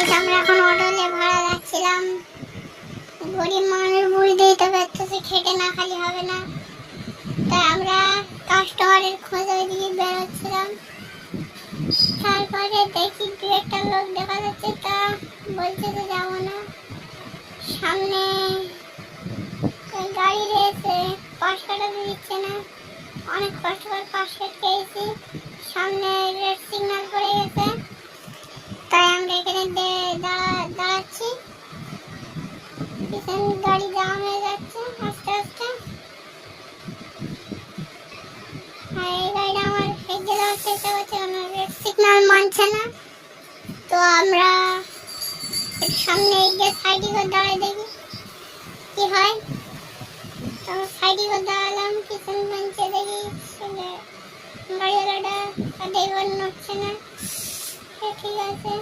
Guys আমরা এখন অটোলে ভাড়া যাচ্ছিলাম। গরিব মানুষ বুঝতেই তো পারতেছে, খেটে না খালি হবে না, তাই আমরা কাস্টমারের খোঁজে দিয়ে বেরোচ্ছিলাম। তারপরে দেখি দু একটা লোক দেখা যাচ্ছে, তা বলছে যে যাবো না। সামনে গাড়ি রয়েছে, পাশ কাটাতে দিচ্ছে না, অনেক কষ্ট করে পাশ কেটেছি। সামনে রেড সিগন্যাল পড়ে গেছে, তাই আমরা এখানে দাঁড়াচ্ছি। পিছন গাড়ি জাম হয়ে যাচ্ছে আস্তে আস্তে। আর এই গাড়িটা আমার এগিয়ে যাওয়ার চেষ্টা করছে, রেড সিগন্যাল মানছে না। তো আমরা সামনে এগিয়ে সাইডে করে দাঁড়ায় দেখি কি হয়। তো সাইডে করে দাঁড়ালাম, পিছন বেঞ্চে দেখি গাড়িওয়ালাটা ড্রাইভার নড়ছে না। ঠিক আছে।